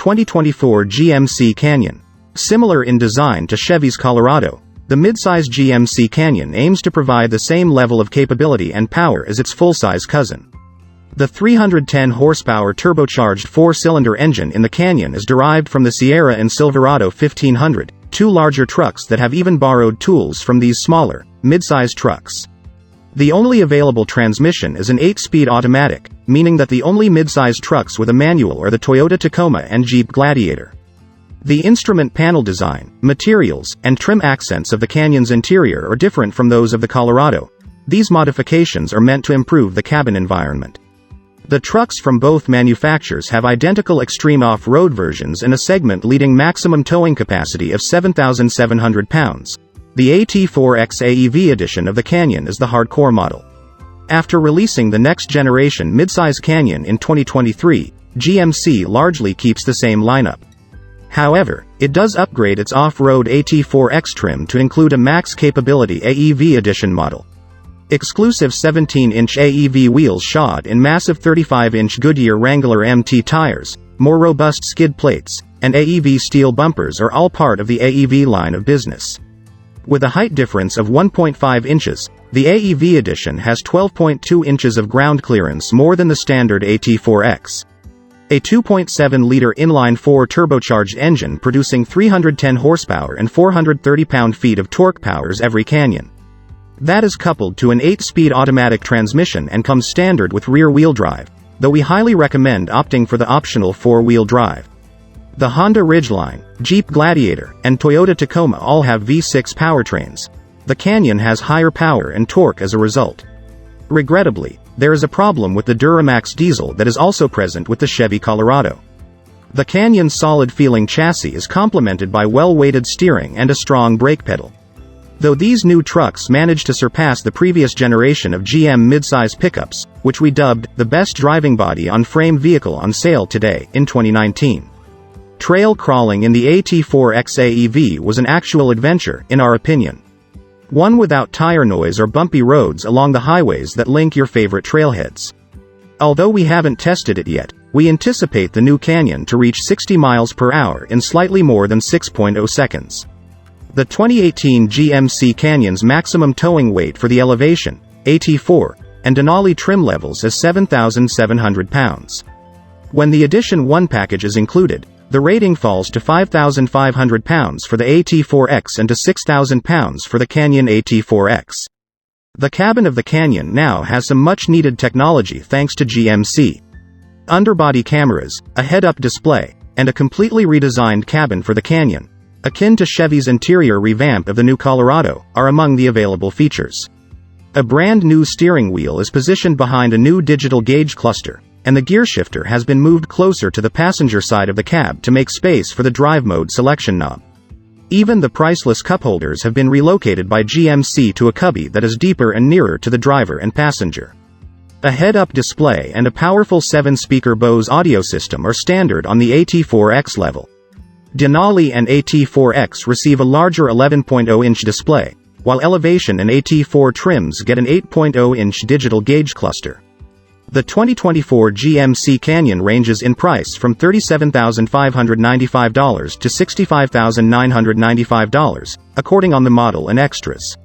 2024 GMC Canyon. Similar in design to Chevy's Colorado, the midsize GMC Canyon aims to provide the same level of capability and power as its full-size cousin. The 310 horsepower turbocharged four-cylinder engine in the Canyon is derived from the Sierra and Silverado 1500, two larger trucks that have even borrowed tools from these smaller, mid-size trucks. The only available transmission is an 8-speed automatic, meaning that the only mid-size trucks with a manual are the Toyota Tacoma and Jeep Gladiator. The instrument panel design, materials, and trim accents of the Canyon's interior are different from those of the Colorado. These modifications are meant to improve the cabin environment. The trucks from both manufacturers have identical extreme off-road versions and a segment-leading maximum towing capacity of 7,700 pounds. The AT4X AEV edition of the Canyon is the hardcore model. After releasing the next-generation midsize Canyon in 2023, GMC largely keeps the same lineup. However, it does upgrade its off-road AT4X trim to include a max-capability AEV edition model. Exclusive 17-inch AEV wheels shod in massive 35-inch Goodyear Wrangler MT tires, more robust skid plates, and AEV steel bumpers are all part of the AEV line of business. With a height difference of 1.5 inches, the AEV edition has 12.2 inches of ground clearance more than the standard AT4X. A 2.7-liter inline-4 turbocharged engine producing 310 horsepower and 430 pound-feet of torque powers every Canyon. That is coupled to an 8-speed automatic transmission and comes standard with rear-wheel drive, though we highly recommend opting for the optional 4-wheel drive. The Honda Ridgeline, Jeep Gladiator, and Toyota Tacoma all have V6 powertrains. The Canyon has higher power and torque as a result. Regrettably, there is a problem with the Duramax diesel that is also present with the Chevy Colorado. The Canyon's solid-feeling chassis is complemented by well-weighted steering and a strong brake pedal. Though these new trucks manage to surpass the previous generation of GM midsize pickups, which we dubbed the best driving body on frame vehicle on sale today, in 2019. Trail crawling in the AT4X AEV was an actual adventure, in our opinion. One without tire noise or bumpy roads along the highways that link your favorite trailheads. Although we haven't tested it yet, we anticipate the new Canyon to reach 60 miles per hour in slightly more than 6.0 seconds. The 2018 GMC Canyon's maximum towing weight for the Elevation, AT4, and Denali trim levels is 7,700 pounds. When the Edition 1 package is included, the rating falls to 5,500 pounds for the AT4X and to 6,000 pounds for the Canyon AT4X. The cabin of the Canyon now has some much-needed technology thanks to GMC. Underbody cameras, a head-up display, and a completely redesigned cabin for the Canyon, akin to Chevy's interior revamp of the new Colorado, are among the available features. A brand new steering wheel is positioned behind a new digital gauge cluster, and the gear shifter has been moved closer to the passenger side of the cab to make space for the drive mode selection knob. Even the priceless cup holders have been relocated by GMC to a cubby that is deeper and nearer to the driver and passenger. A head-up display and a powerful 7-speaker Bose audio system are standard on the AT4X level. Denali and AT4X receive a larger 11.0-inch display, while Elevation and AT4 trims get an 8.0-inch digital gauge cluster. The 2024 GMC Canyon ranges in price from $37,595 to $65,995, according on the model and extras.